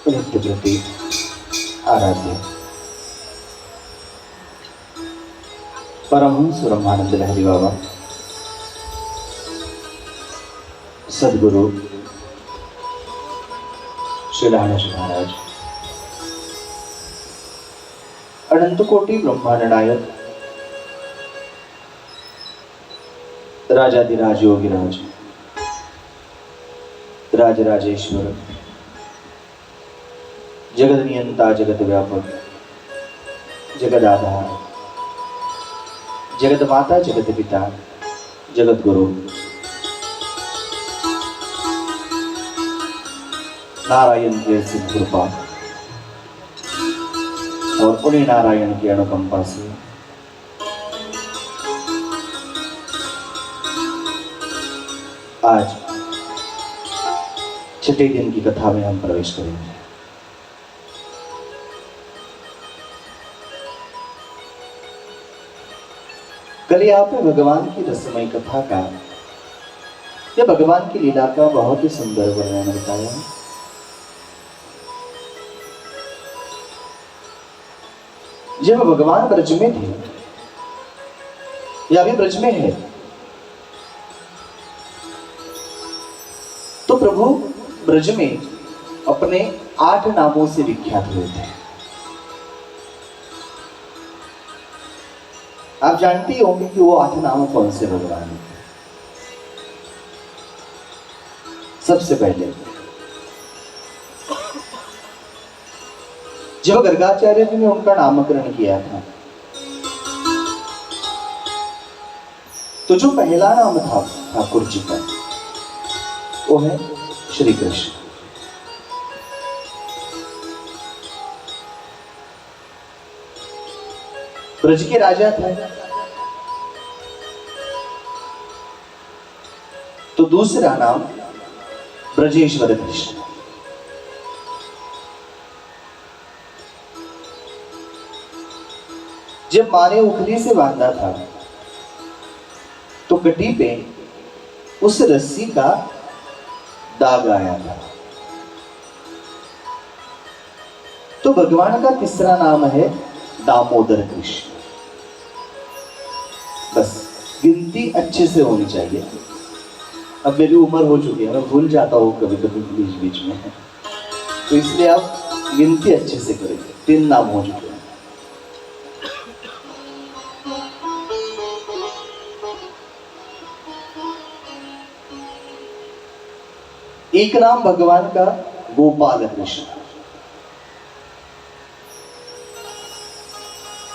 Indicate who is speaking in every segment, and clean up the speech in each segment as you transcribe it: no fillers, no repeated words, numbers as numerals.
Speaker 1: नित्य प्रति आराध्य परमहंस ब्रह्मानंद लहरी बाबा सदगुरु श्री लाहणेश महाराज अनंत कोटि ब्रह्मांड नायक राजाधिराज योगिराज राजराजेश्वर जगत नियंता जगत व्यापक जगदाधार जगत माता जगत पिता जगत गुरु नारायण के सिद्ध कृपा और उन्हीं नारायण की अनुकंपा से आज छठे दिन की कथा में हम प्रवेश करेंगे। कल यहाँ पे भगवान की रसमय कथा का या भगवान की लीला का बहुत ही सुंदर वर्णन बताया है। जब भगवान ब्रज में थे या अभी ब्रज में है तो प्रभु ब्रज में अपने 8 नामों से विख्यात हुए थे। आप जानती होंगे कि वो 8 नाम कौन से भगवान हैं। सबसे पहले जब गर्गाचार्य जी ने उनका नामकरण किया था तो जो पहला नाम था ठाकुर जी का वो है श्री कृष्ण। ब्रज के राजा थे तो दूसरा नाम ब्रजेश्वर कृष्ण। जब माँ ने उखली से बांधा था तो कटी पे उस रस्सी का दाग आया था तो भगवान का तीसरा नाम है दामोदर कृष्ण। बस गिनती अच्छे से होनी चाहिए। अब मेरी उम्र हो चुकी है, मैं भूल जाता हूँ कभी कभी बीच बीच में, तो इसलिए आप गिनती अच्छे से करेंगे। 3 नाम हो चुके हैं। एक नाम भगवान का गोपाल कृष्ण।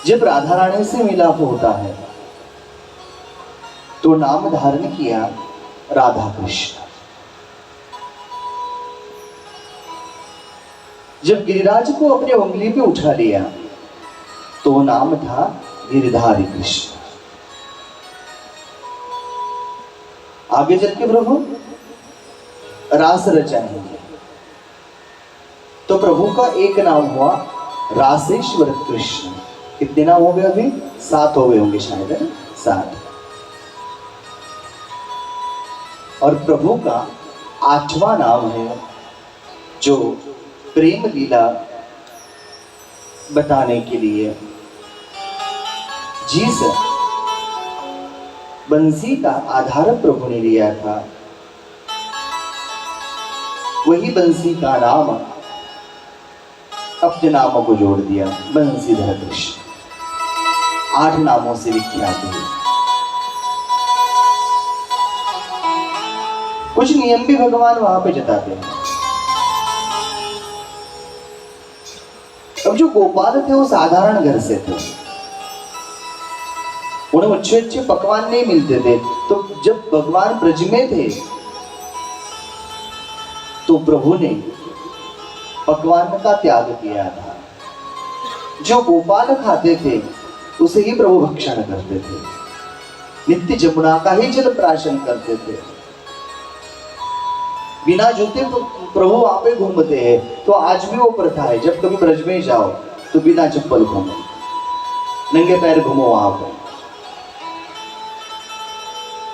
Speaker 1: जब राधा रानी से मिलाप होता है तो नाम धारण किया राधा कृष्ण। जब गिरिराज को अपने उंगली पे उठा लिया तो नाम था गिरधारी कृष्ण। आगे चल के प्रभु रास रचाएंगे तो प्रभु का एक नाम हुआ रासेश्वर कृष्ण। कितने नाम हो गए? अभी 7 हो गए होंगे शायद, 7। और प्रभु का 8वां नाम है जो प्रेम लीला बताने के लिए जिस बंसी का आधार प्रभु ने लिया था वही बंसी का नाम अपने नामों को जोड़ दिया, बंसीधर कृष्ण। 8 नामों से विख्यात हुए। कुछ नियम भी भगवान वहां पे जताते हैं। अब जो गोपाल थे वो साधारण घर से थे, उन्हें अच्छे अच्छे पकवान नहीं मिलते थे। तो जब भगवान ब्रज में थे तो प्रभु ने पकवान का त्याग किया था। जो गोपाल खाते थे उसे ही प्रभु भक्षण करते थे। नित्य जमुना का ही जल प्राशन करते थे। बिना जूते प्रभु वहां पे घूमते हैं। तो आज भी वो प्रथा है, जब कभी ब्रज में जाओ तो बिना चप्पल घूमो, नंगे पैर घूमो वहां पर,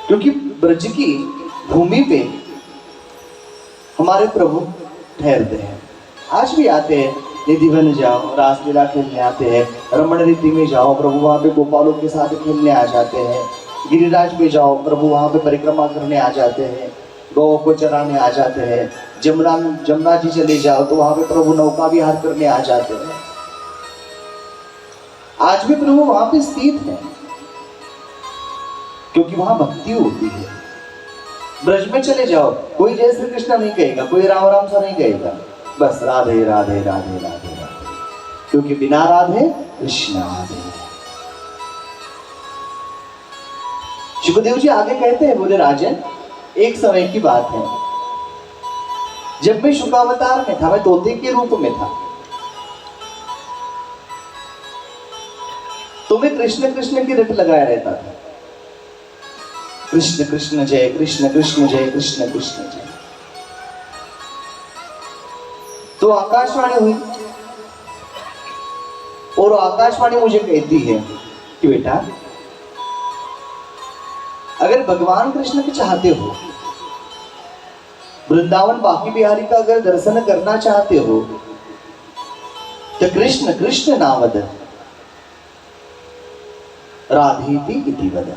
Speaker 1: क्योंकि ब्रज की भूमि पे हमारे प्रभु ठहरते हैं। आज भी आते हैं, निधि बन जाओ, रासलीला खेलने आते हैं, रमण रीति में जाओ, प्रभु वहाँ पे गोपालों के साथ खेलने आ जाते हैं। गिरिराज पे जाओ, प्रभु वहाँ पे परिक्रमा करने आ जाते हैं, गौ को चराने आ जाते हैं। जमुना जी चले जाओ तो वहाँ पे प्रभु नौका विहार करने आ जाते हैं। आज भी प्रभु वहाँ पे स्थित है, क्योंकि वहाँ भक्ति होती है। ब्रज में चले जाओ, कोई जय श्री कृष्ण नहीं कहेगा, कोई राम राम सा नहीं कहेगा, बस राधे राधे राधे राधे राधे, क्योंकि बिना राधे कृष्ण राधे। सुखदेव जी आगे कहते हैं, बोले राजन, एक समय की बात है, जब मैं शुकावतार में था, मैं तोते के रूप में था, तो मैं कृष्ण कृष्ण की रट लगाया रहता था। कृष्ण कृष्ण जय, कृष्ण कृष्ण जय, कृष्ण कृष्ण जय। तो आकाशवाणी हुई, और आकाशवाणी मुझे कहती है कि बेटा, अगर भगवान कृष्ण को चाहते हो, वृंदावन बाकी बिहारी का अगर दर्शन करना चाहते हो, तो कृष्ण कृष्ण नाम वद, राधेति इति वद।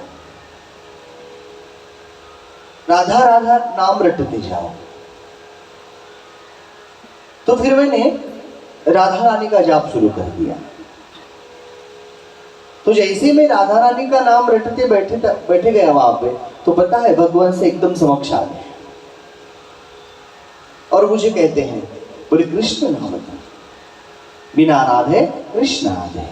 Speaker 1: राधा राधा नाम रटते जाओ। तो फिर मैंने राधा रानी का जाप शुरू कर दिया। तो जैसे मैं राधा रानी का नाम रटते बैठे गया वहां पे, तो पता है भगवान से एकदम समक्ष आ गए और मुझे कहते हैं, बोले कृष्ण नाम बता, बिना राधे कृष्ण राधे।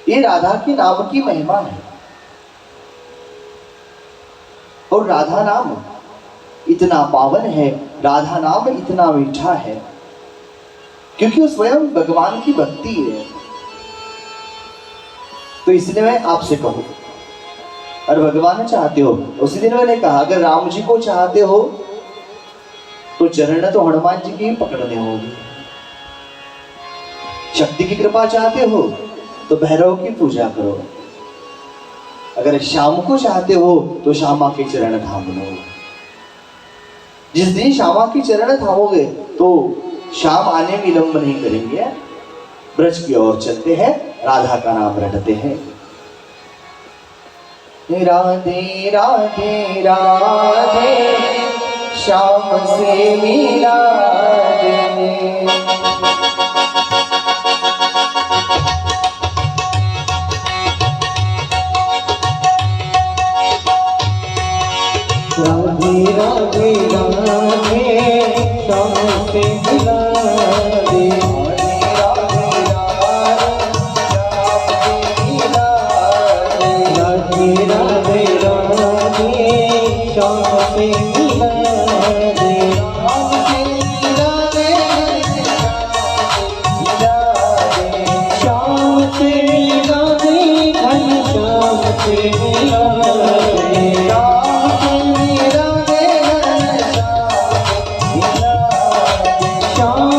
Speaker 1: ये राधा के नाम की महिमा है, और राधा नाम इतना पावन है, राधा नाम इतना मीठा है, क्योंकि वो स्वयं भगवान की भक्ति है। तो इसलिए मैं आपसे कहूं, और भगवान चाहते हो, उसी दिन मैंने कहा, अगर राम जी को चाहते हो तो चरण तो हनुमान जी की ही पकड़ने होगी। शक्ति की कृपा चाहते हो तो भैरव की पूजा करो। अगर श्याम को चाहते हो तो श्यामा के चरण थाम लो। जिस दिन श्यामा की चरण थामोगे तो श्याम आने में विलंब नहीं करेंगे, ब्रज की ओर चलते हैं, राधा का नाम रटते हैं। राधे राधे राधे श्याम से मिला दे। राधे राधे राधे श्याम से मिला दे। राधे राधे राधे श्याम से मिला दे। श्याम से मिला दे, घन श्याम से मिला दे। राधे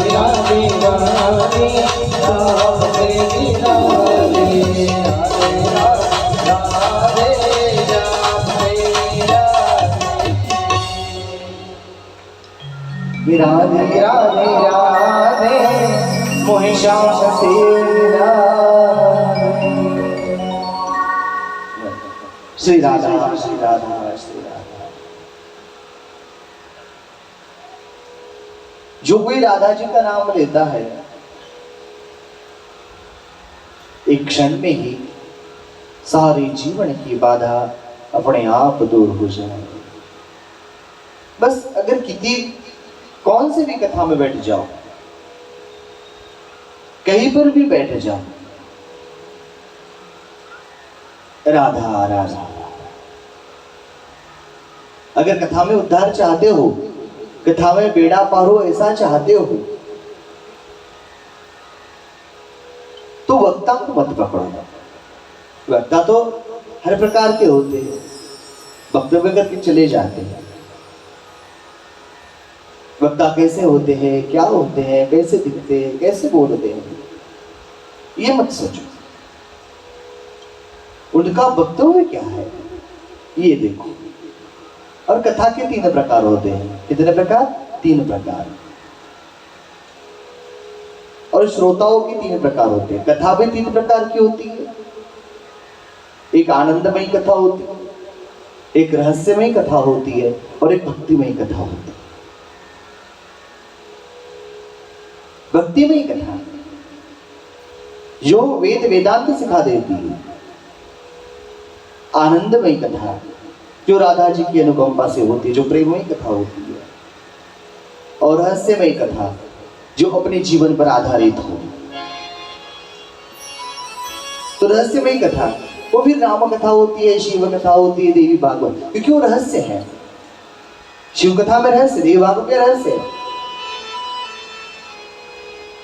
Speaker 1: राधे राधे राधे राधे मोहि श्याम से श्री राधा श्री राधा श्री राधा। जो कोई राधा जी का नाम लेता है एक क्षण में ही सारे जीवन की बाधा अपने आप दूर हो जाए। बस अगर किसी कौन से भी कथा में बैठ जाओ, कहीं पर भी बैठ जाओ, राधा राधा। अगर कथा में उद्धार चाहते हो, कथा में बेड़ा पार हो ऐसा चाहते हो, तो वक्ता को मत पकड़ो। वक्ता तो हर प्रकार के होते हैं, वक्तव्य करके चले जाते हैं। वक्ता कैसे होते हैं, क्या होते हैं, कैसे दिखते हैं, कैसे बोलते हैं, ये मत सोचो। उनका वक्तव्य क्या है ये देखो। और कथा के 3 प्रकार होते हैं। कितने प्रकार? 3 प्रकार। और श्रोताओं की 3 प्रकार होते हैं। कथा भी 3 प्रकार की होती है। एक आनंदमयी कथा होती है, एक रहस्यमयी कथा होती है, और एक भक्तिमयी कथा होती है। भक्तिमयी कथा जो वेद वेदांत सिखा देती है। आनंदमयी कथा जो राधा जी की अनुकंपा से होती है, जो प्रेममयी कथा होती है। और रहस्यमयी कथा जो अपने जीवन पर आधारित हो। तो रहस्यमयी कथा वो फिर राम कथा होती है, शिव कथा होती है, देवी भागवत, क्योंकि वो रहस्य है। शिव कथा में रहस्य, देवी भागवत में रहस्य है।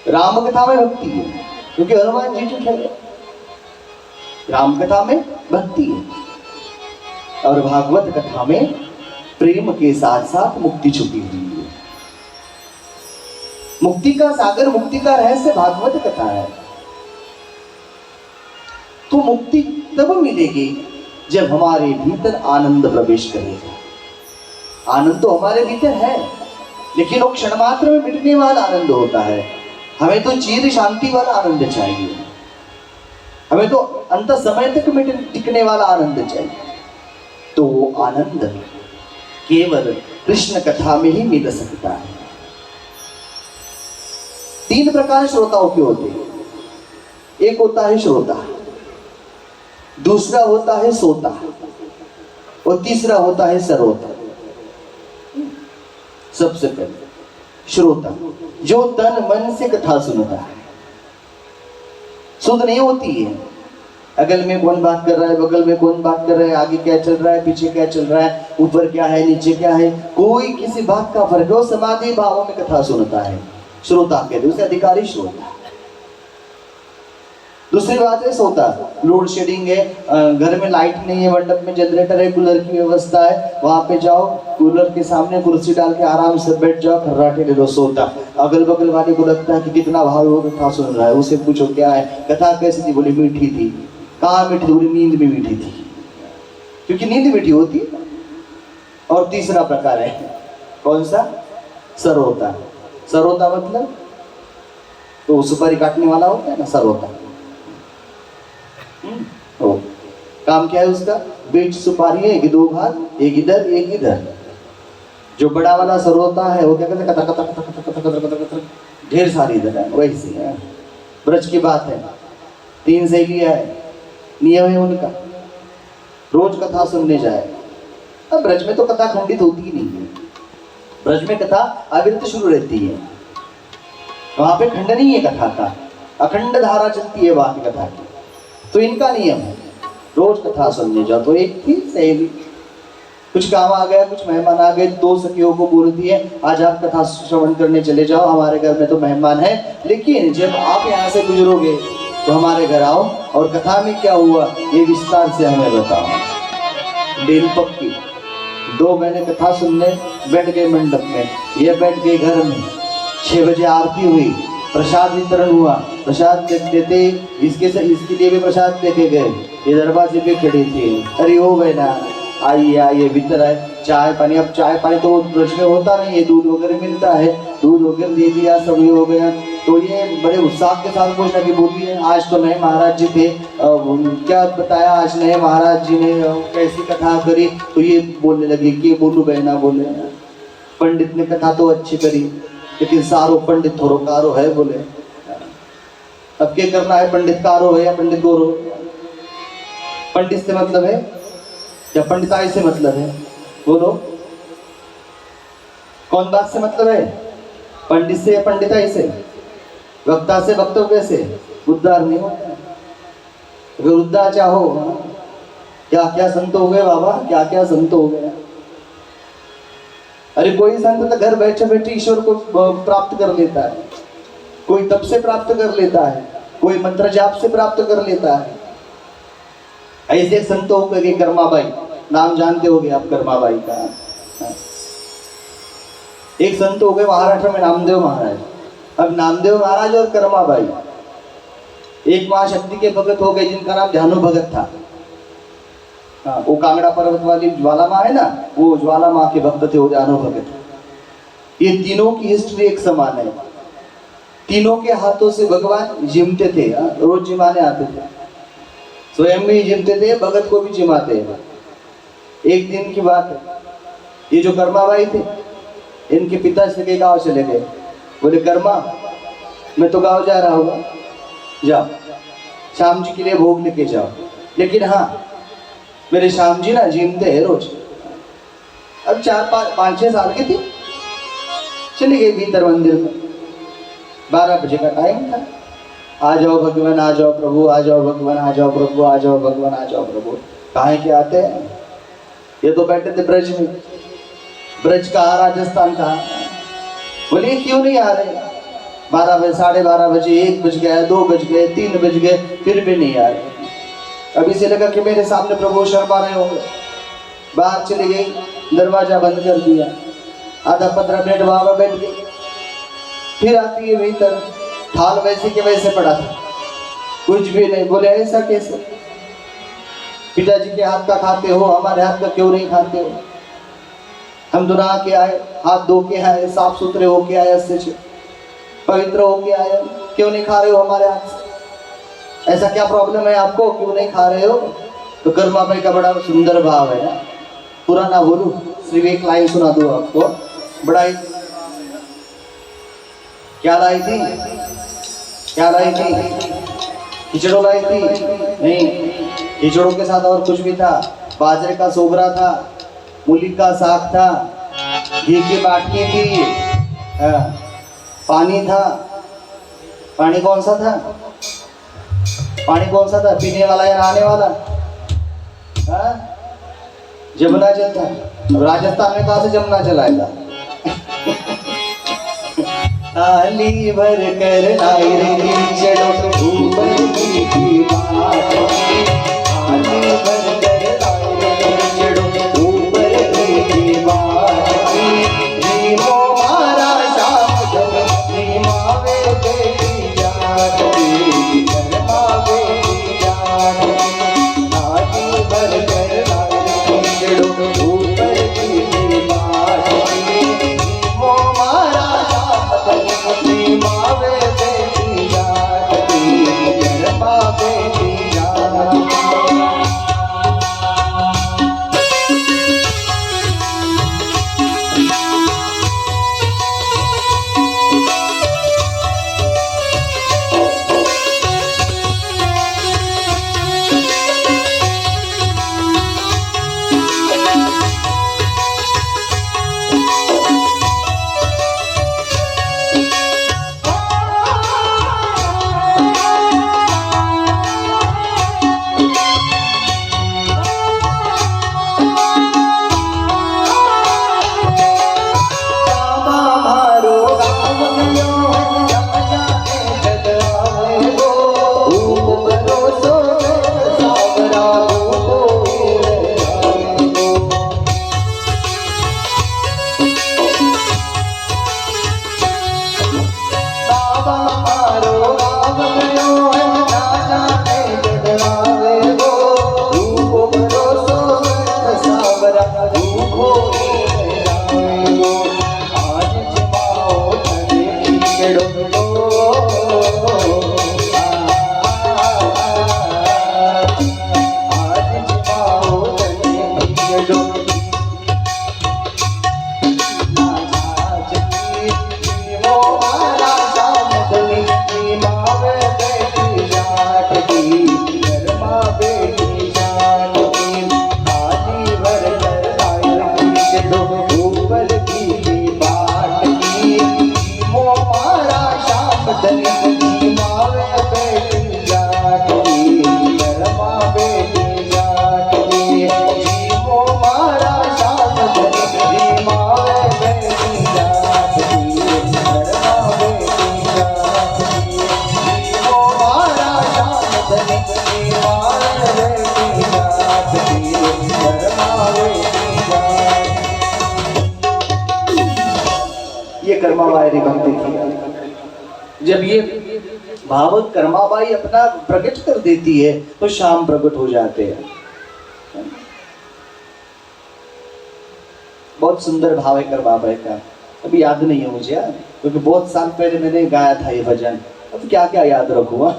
Speaker 1: राम कथा में भक्ति है, क्योंकि हनुमान जी जो है। राम कथा में भक्ति है, और भागवत कथा में प्रेम के साथ साथ मुक्ति छुपी हुई है। मुक्ति का सागर, मुक्ति का रहस्य भागवत कथा है। तो मुक्ति तब मिलेगी जब हमारे भीतर आनंद प्रवेश करेगा। आनंद तो हमारे भीतर है, लेकिन वो क्षण मात्र में मिटने वाला आनंद होता है। हमें तो चिर शांति वाला आनंद चाहिए। हमें तो अंत समय तक टिकने वाला आनंद चाहिए। तो वो आनंद केवल कृष्ण कथा में ही मिल सकता है। 3 प्रकार श्रोताओं के होते हैं। एक होता है श्रोता, दूसरा होता है सोता, और तीसरा होता है सरोता। सबसे पहले श्रोता, जो तन मन से कथा सुनता है। सुध नहीं होती है, अगल में कौन बात कर रहा है, बगल में कौन बात कर रहा है, आगे क्या चल रहा है, पीछे क्या चल रहा है, ऊपर क्या है, नीचे क्या है, कोई किसी बात का फर्क हो। समाधि भावों में कथा सुनता है, श्रोता कहते, उसे अधिकारी श्रोता। दूसरी बात है सोता। लोड शेडिंग है, घर में लाइट नहीं है, मंडप में जनरेटर है, कूलर की व्यवस्था है, वहां पे जाओ, कूलर के सामने कुर्सी डाल के आराम से बैठ जाओ, खर्राटे ले लो, सोता। अगल बगल वाले को लगता है कि कितना भाव हो कथा सुन रहा है, उसे पूछो क्या है, कथा कैसी थी, बोली मीठी थी। कहाँ मीठी थी? बोली नींद में मीठी थी, क्योंकि नींद मीठी होती है। और तीसरा प्रकार है कौन सा? सरोता। सरोता मतलब तो सुपारी काटने वाला होता है ना, सरोता। काम क्या है उसका? बीच सुपारी है, 2 भाग, एक इधर एक इधर। जो बड़ा वाला सरोता है वो क्या कहते हैं? Qatar Qatar Qatar Qatar Qatar Qatar Qatar, ढेर सारी इधर है। वैसे है ब्रज की बात है। 3 सहेलियां है, नियम है उनका, रोज कथा सुनने जाए। अब ब्रज में तो कथा खंडित होती ही नहीं है। ब्रज में कथा अविरत शुरू रहती है, वहां पे खंड नहीं है कथा का, अखंड धारा चलती है वहां की कथा की। तो इनका नियम है रोज कथा सुनने जाओ। तो एक थी सहेली, कुछ काम आ गया, कुछ मेहमान आ गए, 2 सखियों को बोलती है आज आप कथा श्रवण करने चले जाओ, हमारे घर में तो मेहमान है, लेकिन जब आप यहाँ से गुजरोगे तो हमारे घर आओ, और कथा में क्या हुआ ये विस्तार से हमें बताओ। डेल पक्की। 2 महीने कथा सुनने बैठ गए मंडप में, ये बैठ गए घर में। 6 बजे आरती हुई, प्रसाद वितरण हुआ, प्रसाद देते इसके लिए भी प्रसाद लेके गए। ये दरवाजे पे खड़ी थी, अरे ओ बहना आइए आइए भीतर आए। चाय पानी, अब चाय पानी तो ब्रज में होता नहीं है, दूध वगैरह मिलता है, दूध वगैरह दे दिया, सब ये हो गया। तो ये बड़े उत्साह के साथ पूछना कि बोलिए आज तो नए महाराज जी थे, क्या बताया आज नए महाराज जी ने, कैसी कथा करी। तो ये बोलने लगी कि बोलू बहना बोले, पंडित ने कथा तो अच्छी करी लेकिन सारो पंडित थोड़ो कारो है बोले। अब क्या करना है, पंडित कारो है या पंडित गोरो? पंडित से मतलब है या पंडिताई से मतलब है? बोलो कौन बात से मतलब है, पंडित से या पंडिताई से? वक्ता से, वक्तव्य से उद्धार नहीं होता। अगर उद्धार चाहो, क्या क्या संत हो गए बाबा, क्या क्या संत हो गए। अरे कोई संत तो घर बैठे बैठे ईश्वर को प्राप्त कर लेता है, कोई तप से प्राप्त कर लेता है, कोई मंत्र जाप से प्राप्त कर लेता है। ऐसे संत हो गए कर्माबाई, नाम जानते होगे आप कर्माबाई का। एक संत हो गए महाराष्ट्र में नामदेव महाराज। अब नामदेव महाराज और कर्माबाई एक महाशक्ति के भगत हो गए जिनका नाम ध्यानु भगत था। वो कांगड़ा पर्वत वाली ज्वाला माँ है ना, वो ज्वाला माँ के भक्त थे वो ध्यानु भगत। ये तीनों की हिस्ट्री एक समान है। तीनों के हाथों से भगवान जिमते थे, रोज जिमाने आते थे, स्वयं भी जिमते थे, भगत को भी जिमाते हैं। एक दिन की बात है, ये जो कर्माबाई थे इनके पिता से के गाँव चले गए। बोले कर्मा मैं तो गाँव जा रहा हूँ, जाओ श्याम जी के लिए भोग लेके जाओ, लेकिन हाँ मेरे श्याम जी ना जिमते हैं रोज। अब 4-5-6 साल की थी, चली गई भीतर मंदिर में। 12 बजे का टाइम था। आ जाओ भगवान, आ जाओ प्रभु, आ जाओ भगवान, आ जाओ प्रभु, आ जाओ भगवान, आ जाओ प्रभु। कहाँ के आते हैं, ये तो बैठे थे ब्रज में। ब्रज कहाँ, राजस्थान कहाँ। बोलिए क्यों नहीं आ रहे? 12 बजे, 12:30 बजे, 1 बज गया, 2 बज गए, 3 बज गए, फिर भी नहीं आ रहे। अभी से लगा कि मेरे सामने प्रभु शर्मा रहे होंगे। बाहर चली गई, दरवाजा बंद कर दिया। आधा 15 मिनट वहां बैठ गई, फिर आती है भीतर, थाल वैसे के वैसे पड़ा था, कुछ भी नहीं। बोले ऐसा कैसे? पिताजी के हाथ का खाते हो, हमारे हाथ का क्यों नहीं खाते हो? हम तो नहा के आए, हाथ धो के आए, साफ सुथरे होके आए, अच्छे पवित्र होके आए, क्यों नहीं खा रहे हो हमारे हाथ से? ऐसा क्या प्रॉब्लम है आपको, क्यों नहीं खा रहे हो? तो कर्माबाई का बड़ा सुंदर भाव है। पुराना बोलू, सिर्फ एक लाइन सुना दूं आपको। बड़ा ही क्या लाई थी, क्या लाई थी? खिचड़ो लाई थी? नहीं, खिचड़ों के साथ और कुछ भी था। बाजरे का सोगरा था, मूली का साग था, घी की बाटकी थी, पानी था। पानी कौन सा था? पानी कौन सा था, पीने वाला या नहाने वाला? जमुना जल था। राजस्थान में कहाँ से जमुना जल आएगा? थाली भर कर लाई रे खिचड़ो ऊपर की बात, थाली भर कर लाई रे खिचड़ो ऊपर की बात। नीमो मारा शाम जब नीमावे बेटी जात, करमावे जात, थाली भर कर लाई रे खिचड़ो ऊपर की बात। नीमो मारा मावे बेटी जात, गरबा बेटी जात। ये कर्माबाई भक्ति थी। जब ये भावक कर्माबाई अपना प्रकट कर देती है तो शाम प्रकट हो जाते हैं। बहुत सुंदर भाव है कर्माबाई का, अभी याद नहीं है मुझे यार, क्योंकि बहुत साल पहले मैंने गाया था ये भजन। अब क्या क्या याद रखूँ,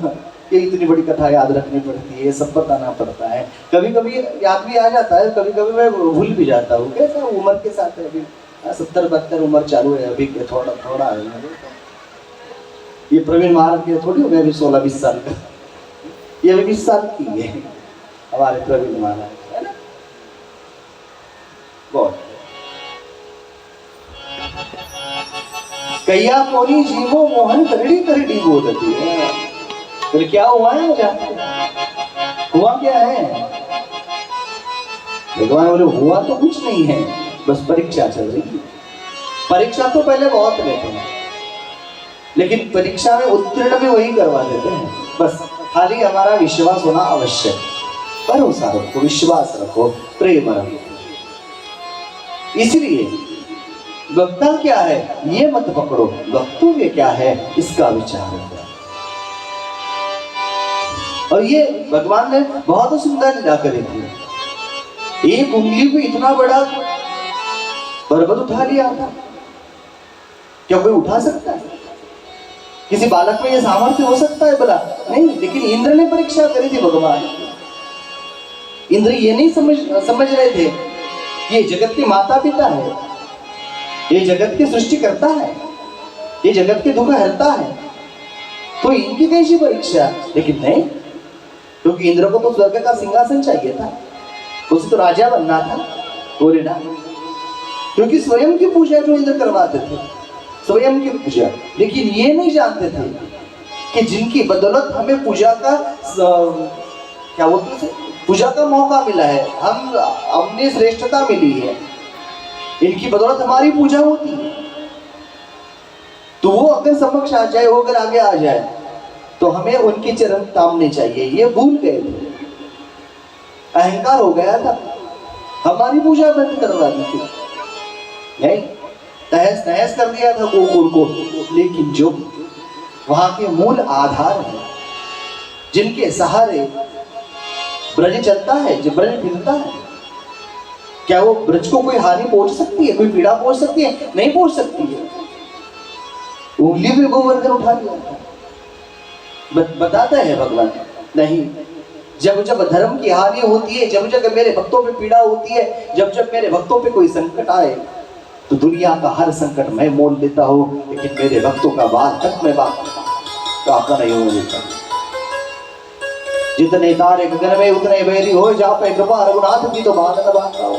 Speaker 1: ये इतनी बड़ी कथा याद रखनी पड़ती है, सब बताना पड़ता है। कभी कभी याद भी आ जाता है, कभी कभी मैं भूल भी जाता हूँ। कैसा उम्र के साथ है, अभी 70-72 उम्र चालू है, अभी थोड़ा थोड़ा है। ये प्रवीण महाराज के थोड़ी हो गए, अभी 16-20 साल का, ये अभी 20 साल की है हमारे प्रवीण महाराज, है ना। बहुत कैया कोनी जीवो मोहन करड़ी करड़ी बोलती है। फिर क्या हुआ है, जानते हुआ क्या है? भगवान बोले हुआ तो कुछ नहीं है, बस परीक्षा चल रही है। परीक्षा तो पहले बहुत लेते हैं, लेकिन परीक्षा में उत्तीर्ण भी वही करवा देते हैं। बस खाली हमारा विश्वास होना आवश्यक। भरोसा रखो, विश्वास रखो, प्रेम रखो। इसलिए वक्ता क्या है ये मत पकड़ो, वक्तव्य क्या है इसका विचार करो। और ये भगवान ने बहुत सुंदर लीला करी थी। एक उंगली को इतना बड़ा पर्वत उठा लिया था, क्या कोई उठा सकता है? किसी बालक में ये सामर्थ्य हो सकता है भला? नहीं। लेकिन इंद्र ने परीक्षा करी थी भगवान। इंद्र ये नहीं समझ रहे थे ये जगत के माता पिता है, ये जगत की सृष्टि करता है, ये जगत के दुख हरता है, तो इनकी कैसी परीक्षा? लेकिन नहीं, क्योंकि इंद्र को तो स्वर्ग का सिंहासन चाहिए था, उसे तो राजा बनना था, बोले ना। क्योंकि स्वयं की पूजा जो इंद्र करवाते थे, स्वयं की पूजा। लेकिन ये नहीं जानते थे कि जिनकी बदौलत हमें पूजा का क्या बोलते थे, पूजा का मौका मिला है, हमने श्रेष्ठता मिली है, इनकी बदौलत हमारी पूजा होती है। तो वो अगर समक्ष आ जाए, वो अगर आगे आ जाए, तो हमें उनके चरण थामने चाहिए। ये भूल गए थे, अहंकार हो गया था, हमारी पूजा बंद करवा दी थी, नहीं तहस नहस कर दिया था गोकुल को। लेकिन जो वहां के मूल आधार है, जिनके सहारे ब्रज चलता है, जो ब्रज फिरता है, क्या वो ब्रज को कोई हानि पहुंच सकती है, कोई पीड़ा पहुंच सकती है? नहीं पहुंच सकती है। उंगली पे गोवर्धन उठा लिया, बताता है भगवान नहीं। जब जब धर्म की हानि होती है, जब जब मेरे भक्तों पे पीड़ा होती है, जब जब मेरे भक्तों पे कोई संकट आए, तो दुनिया का हर संकट मैं मोल लेता हूँ, लेकिन मेरे भक्तों का बाल तक मैं बाका नहीं हो देता। जितने तारे गगन में उतने बैरी हो, जा पे कृपा रघुनाथ की तो बात न बांधता हो।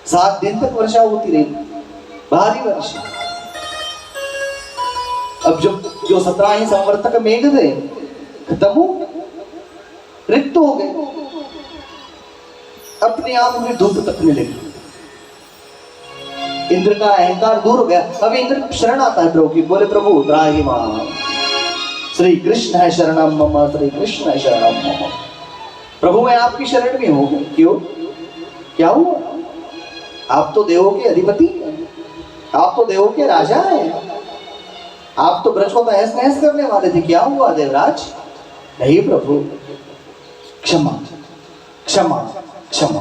Speaker 1: 7 दिन तक वर्षा होती रही, भारी वर्षा। अब जो 17 ही संवर्तक मेघ थे खत्म हो, रिक्त हो गए, अपने आप में धूप तकने लगी। इंद्र का अहंकार दूर हो गया। अब इंद्र शरण आता है प्रभु की, बोले प्रभु त्राहि मां, श्री कृष्ण है शरणम मम, श्री कृष्ण है शरणम मम। प्रभु मैं आपकी शरण में हूं। क्यों? क्या हुआ? आप तो देवों के अधिपति, आप तो देवों के राजा हैं, आप तो ब्रज को तहस नहस करने वाले थे, क्या हुआ देवराज? नहीं प्रभु, क्षमा क्षमा क्षमा।